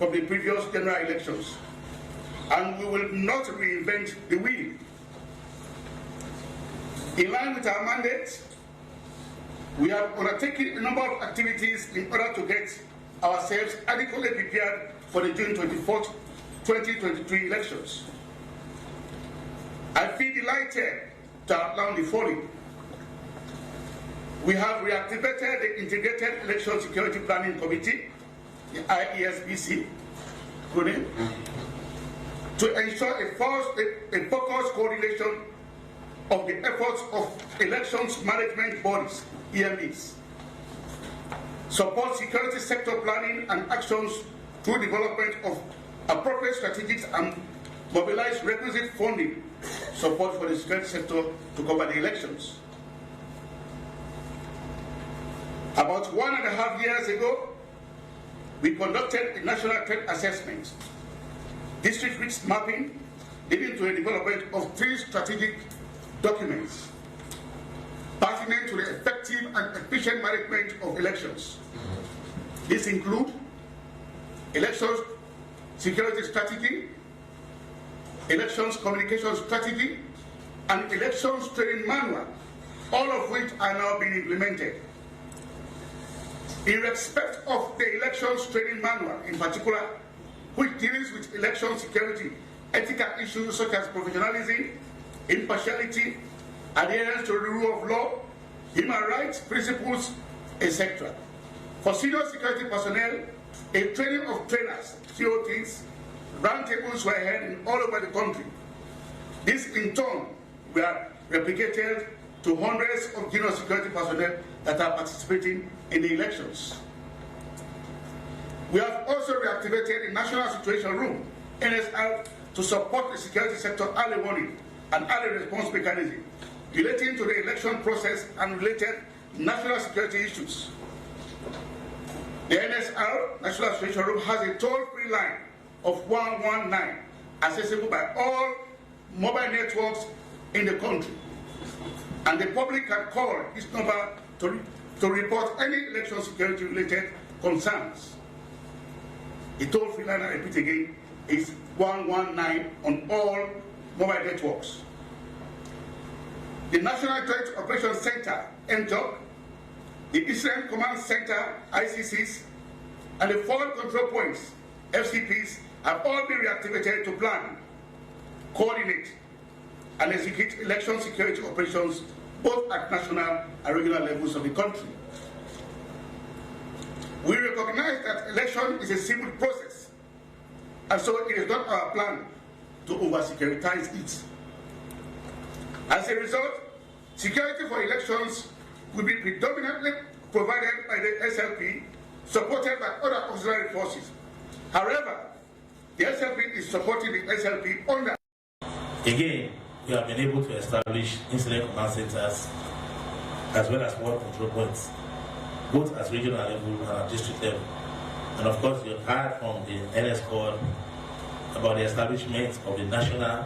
from the previous general elections, and we will not reinvent the wheel. In line with our mandate, we have undertaken a number of activities in order to get ourselves adequately prepared for the June 24th, 2023 elections. I feel delighted to outline the following. We have reactivated the Integrated Election Security Planning Committee, the IESBC, to ensure a focused coordination of the efforts of elections management bodies, EMEs, support security sector planning and actions through development of appropriate strategies, and mobilize requisite funding support for the security sector to cover the elections. About 1.5 years ago, we conducted a national threat assessment, district risk mapping, leading to a development of 3 strategic documents pertinent to the effective and efficient management of elections. These include elections security strategy, elections communication strategy, and elections training manual, all of which are now being implemented. In respect of the elections training manual in particular, which deals with election security, ethical issues such as professionalism, impartiality, adherence to the rule of law, human rights principles, etc. For senior security personnel, a training of trainers, COTs, roundtables were held all over the country. This in turn were replicated to hundreds of junior security personnel that are participating in the elections. We have also reactivated the National Situation Room, NSR, to support the security sector early warning and early response mechanism relating to the election process and related national security issues. The NSR, National Situation Room, has a toll-free line of 119, accessible by all mobile networks in the country. And the public can call this number to report any election security related concerns. The toll-free line, I repeat again, is 119 on all mobile networks. The National Joint Operations Center, NJOC, the Incident Command Center, ICCs, and the Forward Control Points, FCPs, have all been reactivated to plan, coordinate, and execute election security operations both at national and regional levels of the country. We recognize that election is a civil process, and so it is not our plan to over-securitize it. As a result, security for elections will be predominantly provided by the SLP, supported by other auxiliary forces. However, the SLP is supporting the SLP under. Again, we have been able to establish incident command centers as well as forward control points, both at regional level and at district level. And of course, you have heard from the NS Corps about the establishment of the National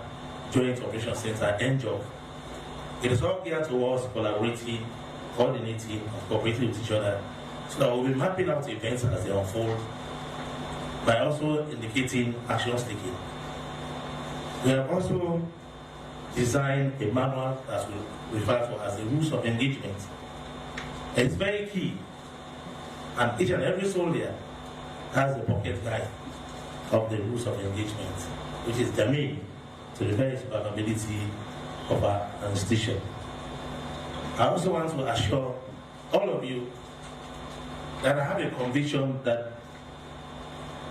Joint Operations Center, NJOC. It is all geared towards collaborating, coordinating, and cooperating with each other, so that we'll be mapping out events as they unfold by also indicating actions taken. We have also designed a manual that we refer to as the rules of engagement. It's very key, and each and every soldier has a pocket guide of the rules of engagement, which is germane to the very survivability of our institution. I also want to assure all of you that I have a conviction that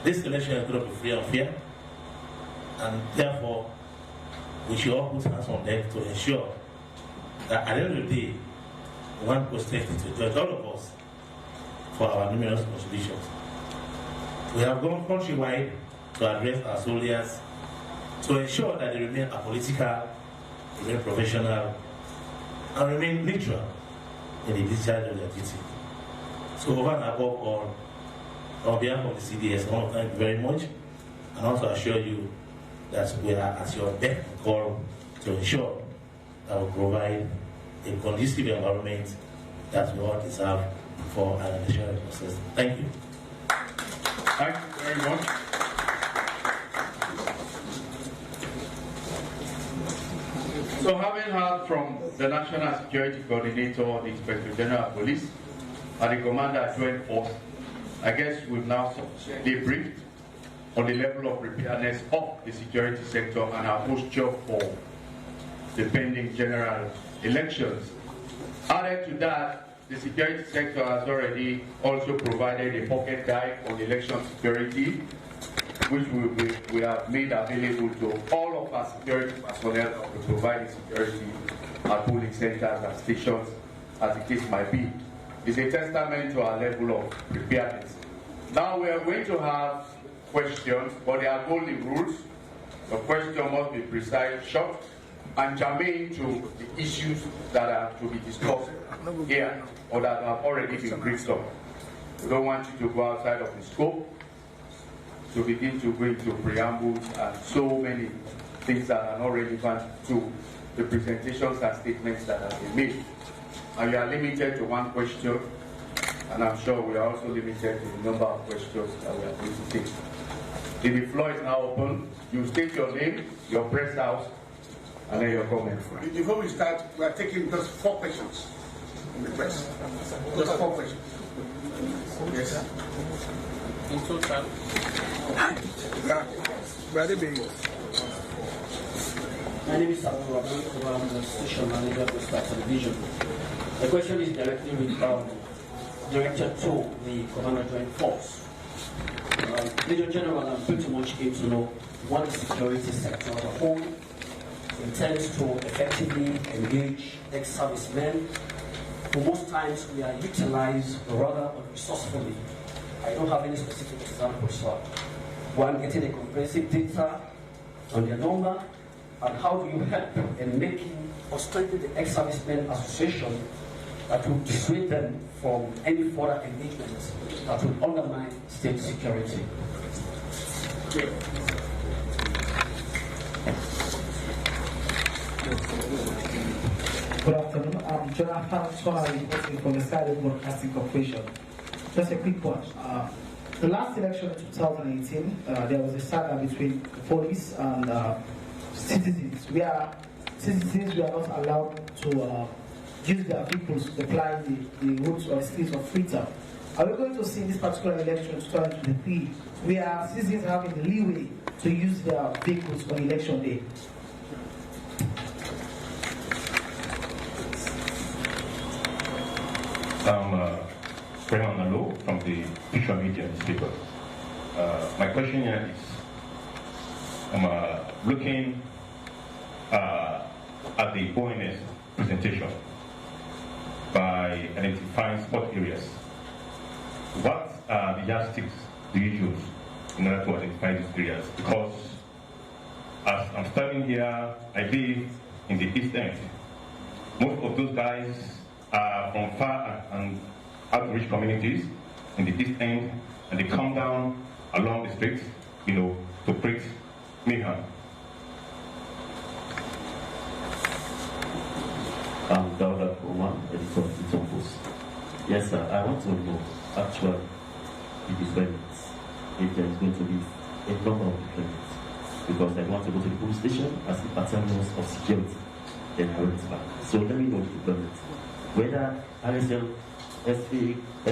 this election is going to be free and fair, and therefore we should all put hands on deck to ensure that at the end of the day, one perspective to judge all of us for our numerous contributions. We have gone countrywide to address our soldiers to ensure that they remain apolitical, remain professional, and remain neutral in the discharge of their duty. So over and above all, on behalf of the CDS, I want to thank you very much, and also assure you that we are at your beck and call to ensure that we provide a conducive environment that we all deserve for an election process. Thank you. Thank you very much. So having heard from the National Security Coordinator, the Inspector General of Police, and the Commander at Joint Force, I guess we've now sufficiently briefed on the level of preparedness of the security sector and our posture for the pending general elections. Added to that, the security sector has already also provided a pocket guide on election security, which we have made available to all of our security personnel that will provide security at polling centers and stations, as the case might be. It's a testament to our level of preparedness. Now we are going to have questions, but there are golden rules. The question must be precise, short, and germane to the issues that are to be discussed here or that have already been briefed on. We don't want you to go outside of the scope to begin to go into preambles and so many things that are not relevant to the presentations and statements that have been made. And you are limited to one question, and I'm sure we are also limited to the number of questions that we are going to take. The floor is now open. You state your name, your press house, and then your comment. Before we start, we are taking just 4 questions from the press. Just 4 questions. Yes. In total. My name is Samura. I'm the station manager of the Star Television. The question is directly with directed to the Commander Joint Force. Major General, I'm pretty much keen to know what the security sector as a whole intends to effectively engage ex-servicemen. For most times, we are utilized rather unresourcefully. I don't have any specific examples. One, getting a comprehensive data on their number, and how do you help in making or strengthening the ex-servicemen association that will dissuade them from any further engagements that will undermine state security. Good afternoon. I'm Jonathan Swara, reporting from the Skyline Broadcasting Corporation. Just a quick one. The last election in 2018, there was a saga between the police and citizens. Citizens were not allowed to use their vehicles to apply the routes or streets of freedom. Are we going to see this particular election in 2023 where citizens having the leeway to use their vehicles on election day? I'm Raymond Nalo from the Visual Media newspaper. My question here is, I'm looking at the ONS presentation by identifying spot areas. What are the yardsticks do you use in order to identify these areas? Because as I'm standing here, I live in the East End. Most of those guys are from far and outreach communities in the East End, and they come down along the streets, to create mayhem. I'm Dauda Kuma, editor of the Post. Yes, sir, I want to know actually the deployments, if there is going to be a number of deployments, because I want to go to the police station as the battalions of security, then I went back. So let me know the deployments. Whether RSL, SV, the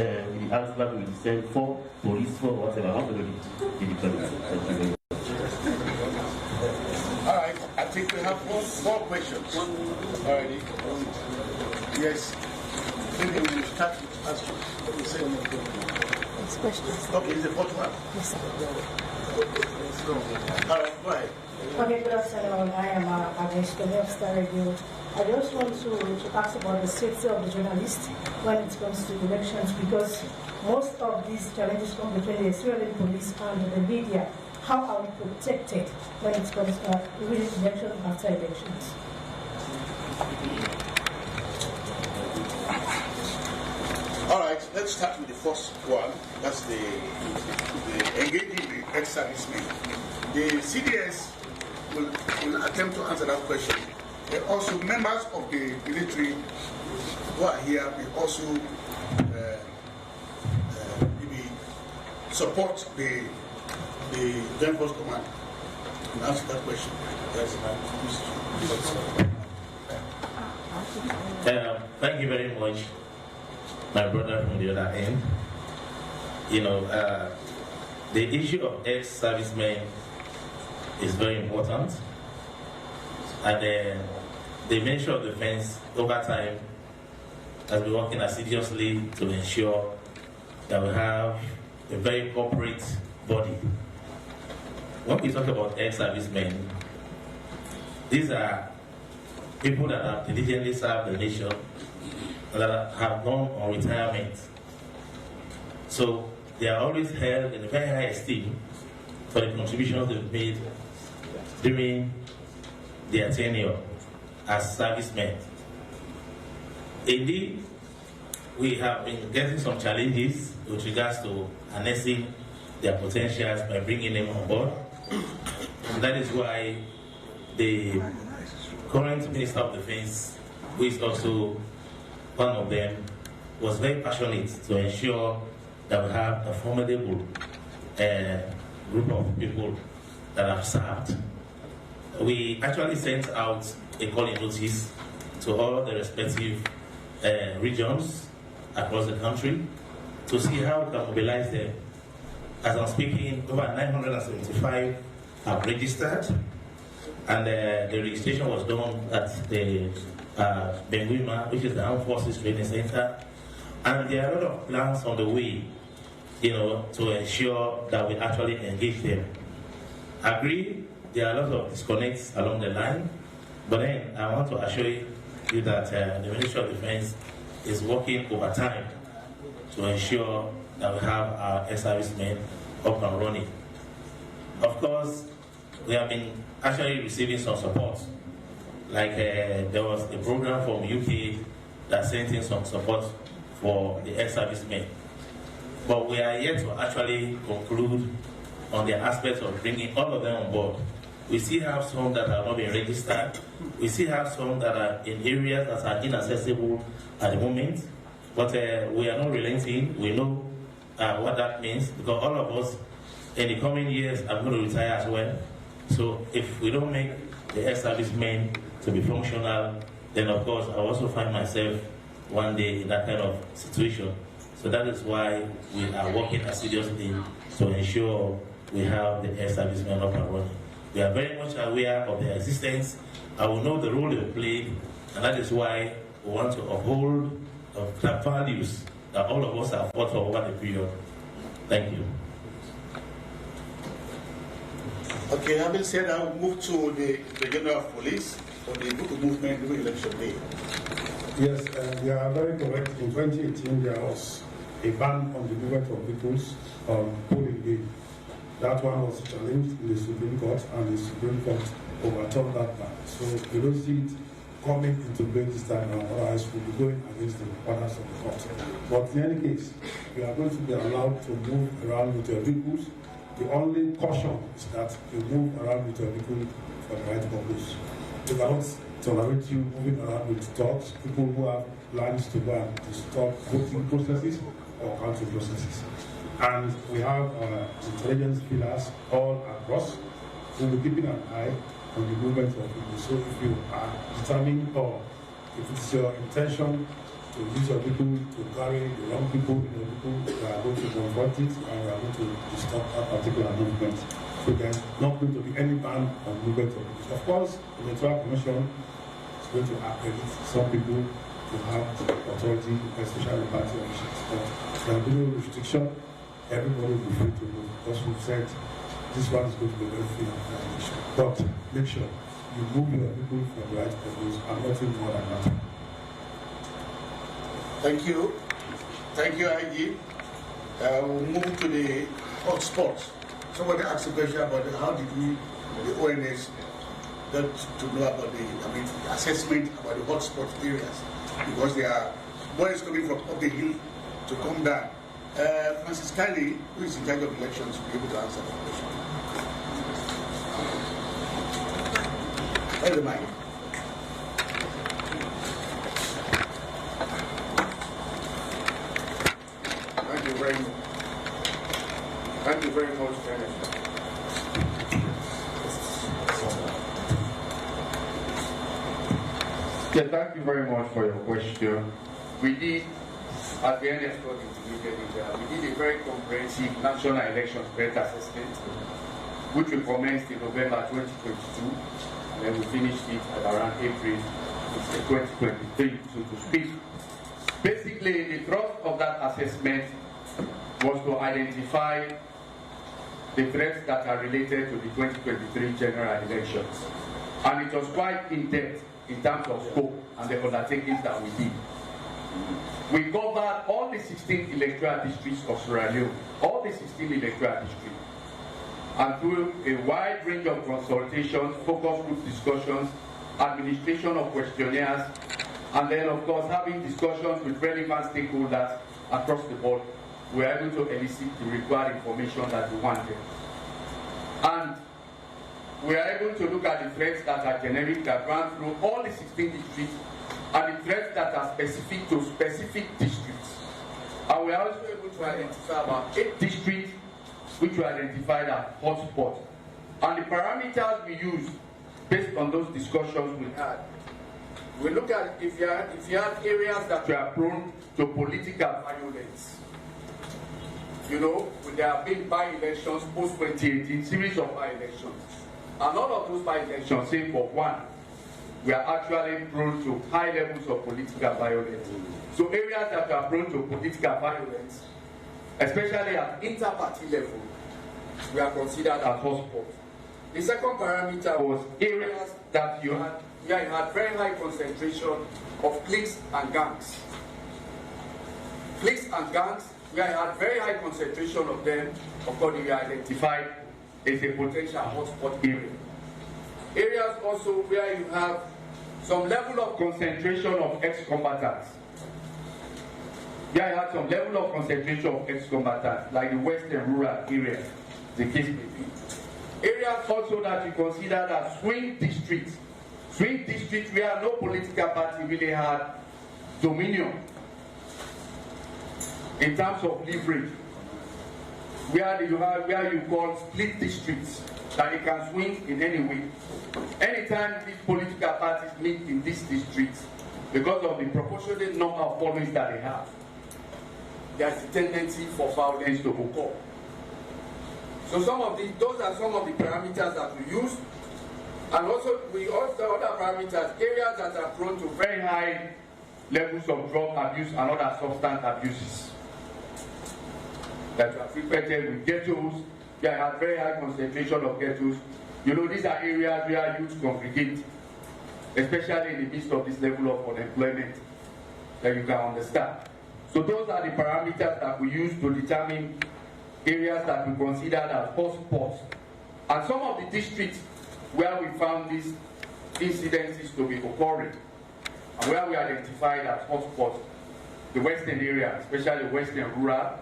RSL will send 4, police 4, whatever, I want to know the deployments. Thank you very much. All right, I think we have 4 questions. All right. Yes. Maybe we will start with answers. It's questions. Okay, is the 4th one? Yes, sir. All right, go ahead. Okay, good afternoon. I am Agnes of Star Radio. I just want to ask about the safety of the journalists when it comes to elections, because most of these challenges come between the Israeli police and the media. How are we protected when it comes to really election after elections? All right, let's start with the first one. That's the engaging the ex-servicemen. The CDS will attempt to answer that question. Also, members of the military who are here will also maybe support the Joint Force Command and answer that question. Yes, Thank you very much, my brother from the other end. You know, the issue of ex-servicemen is very important, and the Ministry of Defense over time has been working assiduously to ensure that we have a very corporate body. When we talk about ex-servicemen, these are people that have diligently served the nation and that have gone on retirement. So they are always held in a very high esteem for the contributions they've made during their tenure as servicemen. Indeed, we have been getting some challenges with regards to harnessing their potentials by bringing them on board. And that is why the current Minister of Defense, who is also one of them, was very passionate to ensure that we have a formidable group of people that have served. We actually sent out a calling notice to all the respective regions across the country to see how we can mobilize them. As I'm speaking, over 975 have registered, and the registration was done at the Benguima, which is the Armed Forces Training Center, and there are a lot of plans on the way, you know, to ensure that we actually engage them. Agree, there are a lot of disconnects along the line, but then I want to assure you that the Ministry of Defense is working overtime to ensure that we have our ex-servicemen up and running. Of course, we have been actually receiving some support. Like there was a program from UK that sent in some support for the ex-servicemen. But we are yet to actually conclude on the aspect of bringing all of them on board. We still have some that have not been registered. We still have some that are in areas that are inaccessible at the moment. But we are not relenting. We know what that means, because all of us in the coming years are going to retire as well. So if we don't make the ex-servicemen to be functional, then of course I also find myself one day in that kind of situation. So that is why we are working assiduously to ensure we have the ex-servicemen up and running. We are very much aware of their existence, and we know the role they play, and that is why we want to uphold the values that all of us have fought for over the period. Thank you. Okay, having said that, we'll move to the General of Police for the book movement during election day. Yes, you are very correct. In 2018, there was a ban on the movement of vehicles on polling day. That one was challenged in the Supreme Court, and the Supreme Court overturned that ban. So we don't see it coming into play this time around, otherwise we'll be going against the orders of the court. But in any case, you are going to be allowed to move around with your vehicles. The only caution is that you move around with your vehicle for the right purpose. You cannot tolerate you moving around with dogs, people who have plans to go and stop voting processes or counting processes. And we have intelligence pillars all across. We'll be keeping an eye on the movement of people. So if you are determined, or if it's your intention to use your vehicle to carry the wrong people in your vehicle, we are going to confront it, and we are going to stop that particular movement. So there's not going to be any ban on movement of people. Of course, the Electoral Commission is going to accredit some people to have authority, especially party officials. But there will be no restriction. Everybody will be free to move, because we've said this one is going to be very free and fair election. But make sure you move your people for the right purpose, and nothing more than that. Thank you. Thank you, IG. We'll move to the hotspots. Somebody asked a question about how did we, the ONS, got to know about the assessment about the hotspot areas, because there are boys coming from up the hill to come down. Francis Kelly, who is in charge of elections, will be able to answer the question. Hold the mic. Thank you very much. Thank you very much, Dennis. Yeah, thank you very much for your question. We did, at the end of we did a very comprehensive national election threat assessment, which we commenced in November 2022, and then we finished it at around April 2023, so to speak. Basically, the thrust of that assessment was to identify the threats that are related to the 2023 general elections. And it was quite in-depth in terms of scope and the undertakings that we did. We covered all the 16 electoral districts of Sierra Leone, all the 16 electoral districts. And through a wide range of consultations, focus group discussions, administration of questionnaires, and then of course having discussions with relevant stakeholders across the board, we were able to elicit the required information that we wanted. And we are able to look at the threats that are generic, that run through all the 16 districts, and the threats that are specific to specific districts. And we are also able to identify about 8 districts which we identified as hotspots. And the parameters we use based on those discussions we had, we look at if you have areas that were prone to political violence. You know, there have been by-elections post-2018, series of by-elections. And all of those by-elections, save for one, we are actually prone to high levels of political violence. So areas that are prone to political violence, especially at inter-party level, we are considered as hotspots. The second parameter was areas that you had very high concentration of cliques and gangs. Cliques and gangs, we had very high concentration of them, accordingly identified as a potential hotspot area. Areas also where you have some level of concentration of ex-combatants. Yeah, you had some level of concentration of ex-combatants, like the western rural areas, the case may be. Areas also that you consider as swing districts. Swing districts where no political party really had dominion in terms of leverage. Where you call split districts, that they can swing in any way. Anytime these political parties meet in these districts, because of the proportionate number of followings that they have, there's a tendency for violence to occur. So those are some of the parameters that we use. And also, we also other parameters, areas that are prone to very high levels of drug abuse and other substance abuses that are frequented with ghettos. They have very high concentration of ghettos. You know, these are areas where youth congregate, especially in the midst of this level of unemployment that you can understand. So those are the parameters that we use to determine areas that we consider as hotspots. And some of the districts where we found these incidences to be occurring, and where we identified as hotspots, the western area, especially western rural,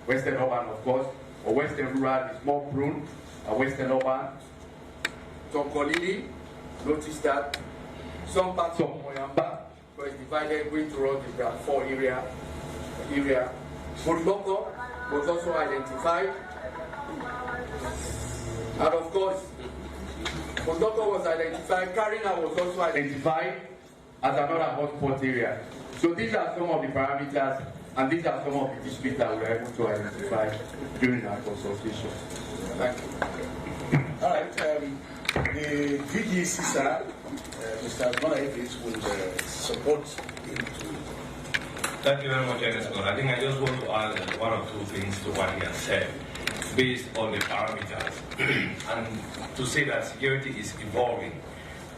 western urban of course, or western rural is more prone, and western urban. Tonkolili, notice that some parts of Moyamba was divided going towards the Bradford area. Mudloko was also identified. And of course, Mudloko was identified, Karina was also identified as another hotspot area. So these are some of the parameters, and these are some of the districts that we were able to identify during our consultation. Thank you. All right. The VGCSA, Mr. Bonaevis, will support him to. Thank you very much, Ernest. I think I just want to add one or two things to what he has said, based on the parameters, and to say that security is evolving.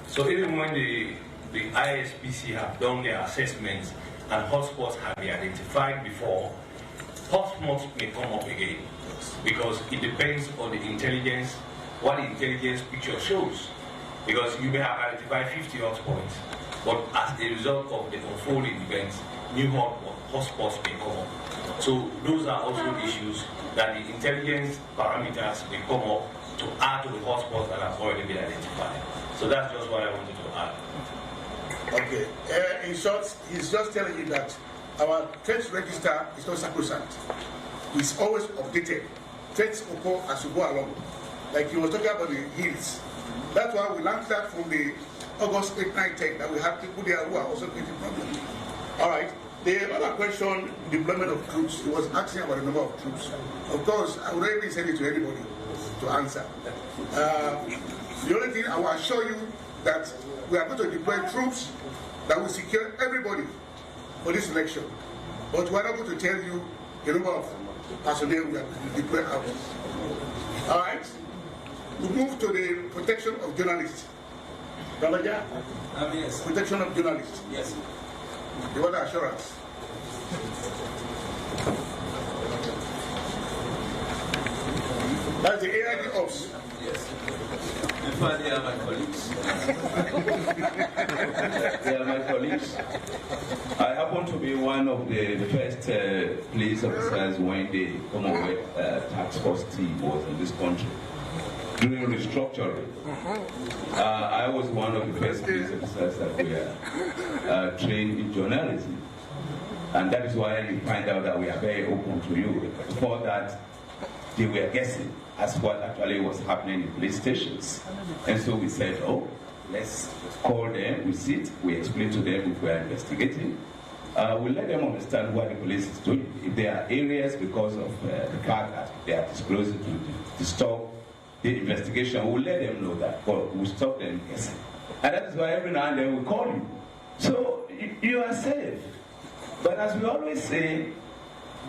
So even when the ISPC have done their assessments and hotspots have been identified before, hotspots may come up again, because it depends on the intelligence, what the intelligence picture shows. Because you may have identified 50 hotspots, but as a result of the unfolding events, new hotspots may come up. So those are also issues that the intelligence parameters may come up to add to the hotspots that have already been identified. So that's just what I wanted to add. Okay. In short, he's just telling you that our threats register is not sacrosanct. It's always updated. Threats occur as you go along. Like you were talking about the hills. That's why we learned that from the August 8, 9, 10, that we have people there who are also creating problems. All right. The other question, deployment of troops, he was asking about the number of troops. Of course, I would already send it to anybody to answer. The only thing I will assure you that we are going to deploy troops that will secure everybody for this election. But we are not going to tell you the number of personnel we are going to deploy out. All right. We move to the protection of journalists. Rabaja? Yes. Protection of journalists. Yes. The water assurance. That's the AID ops. Yes. In fact, they are my colleagues. They are my colleagues. I happen to be one of the first police officers when the Commonwealth Task Force team was in this country. During restructuring, I was one of the first police officers that were trained in journalism. And that is why you find out that we are very open to you. Before that, they were guessing as what actually was happening in police stations. And so we said, oh, let's call them, we sit, we explain to them if we are investigating. We let them understand what the police is doing. If there are areas because of the fact that they are disclosing to stop the investigation, we'll let them know that, but we'll stop them guessing. And that is why every now and then we call you. So you are safe. But as we always say,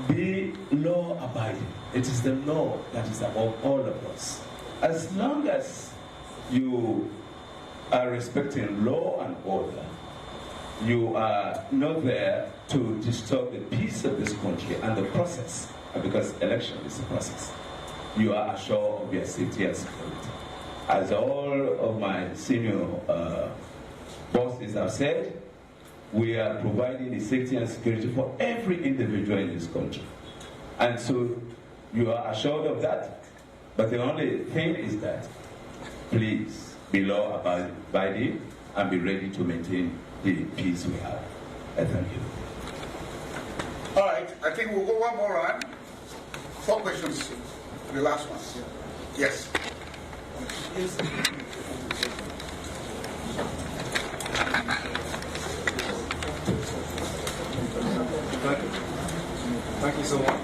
be law-abiding. It is the law that is above all of us. As long as you are respecting law and order, you are not there to disturb the peace of this country and the process, because election is a process. You are assured of your safety and security. As all of my senior bosses have said, we are providing the safety and security for every individual in this country. And so you are assured of that. But the only thing is that, please be law-abiding and be ready to maintain the peace we have. I thank you. All right, I think we'll go one more round. 4 questions. The last one. Yes. Thank you so much.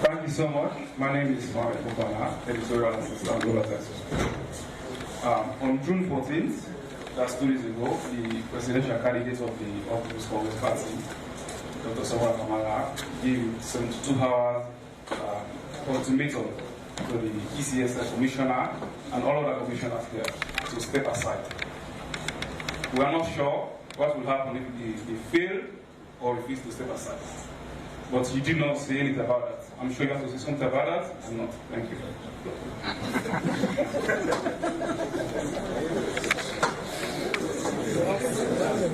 Thank you so much. My name is Kamara, Editorial Assistant, Global Texas. On June 14th, that's 2 days ago, the presidential candidate of the All People's Congress Party, Dr. Samura Kamara, gave 72 hours ultimatum to the ECSI commissioner and all other commissioners here to step aside. We are not sure what will happen if they fail or refuse to step aside. But you did not say anything about that. I'm sure you have to say something about that. I'm not. Thank you.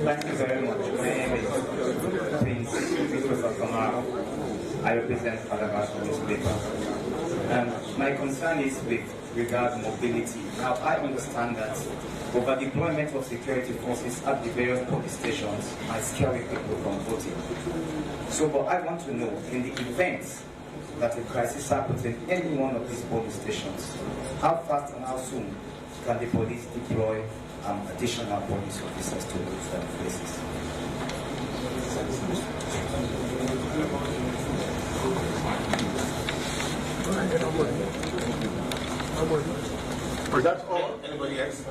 Thank you very much. My name is Prince Christopher Kamara. I represent Alabaster newspaper. My concern is with regard to mobility. Now, I understand that over-deployment of security forces at the various police stations might scare people from voting. So, but I want to know, in the event that a crisis happens in any one of these police stations, how fast and how soon can the police deploy additional police officers to those places? Is that all? Anybody else?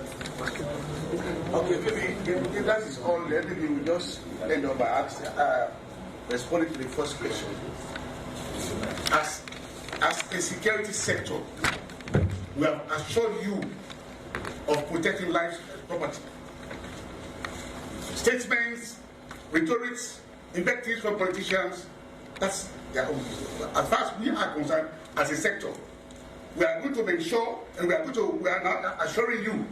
Okay, maybe that is all. Then we will just end up by responding to the first question. As a security sector, we have assured you of protecting lives and property. Statements, rhetorics, invectives from politicians, that's their own business. As far as we are concerned, as a sector, we are going to make sure, and we are now assuring you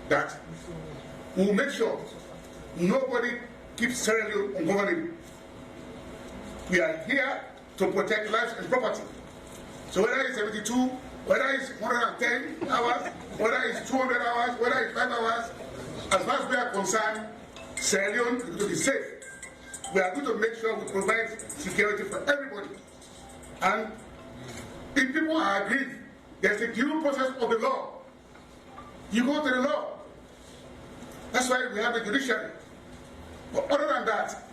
that we will make sure nobody keeps Sierra Leone ungovernable. We are here to protect lives and property. So whether it's 72, whether it's 110 hours, whether it's 200 hours, whether it's 5 hours, as far as we are concerned, Sierra Leone is going to be safe. We are going to make sure we provide security for everybody. And If people are agreed, there's a due process of the law. You go to the law. That's why we have the judiciary. But other than that,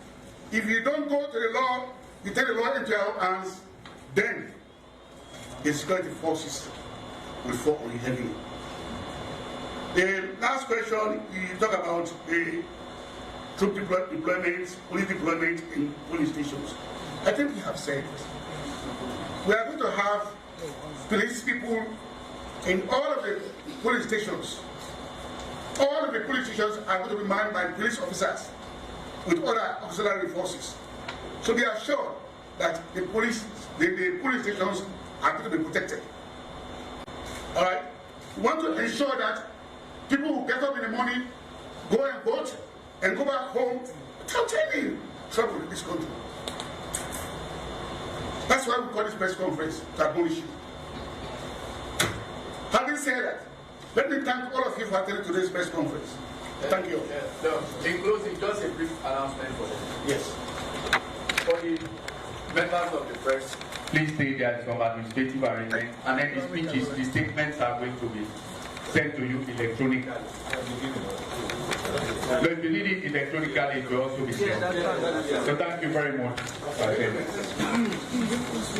if you don't go to the law, you take the law into your hands, then the security forces will fall on you heavily. The last question, you talk about the troop deployment, police deployment in police stations. I think we have said we are going to have police people in all of the police stations. All of the police stations are going to be manned by police officers with other auxiliary forces. So they are sure that the police stations are going to be protected. All right? We want to ensure that people who get up in the morning, go and vote, and go back home without any trouble in this country. That's why we call this press conference, to admonish you. Having said that, let me thank all of you for attending today's press conference. Thank you. No, in closing, just a brief announcement for them. Yes. For the members of the press, please stay there, some administrative arrangement, and then the speeches, the statements are going to be sent to you electronically. So if you need it electronically, it will also be sent. So thank you very much.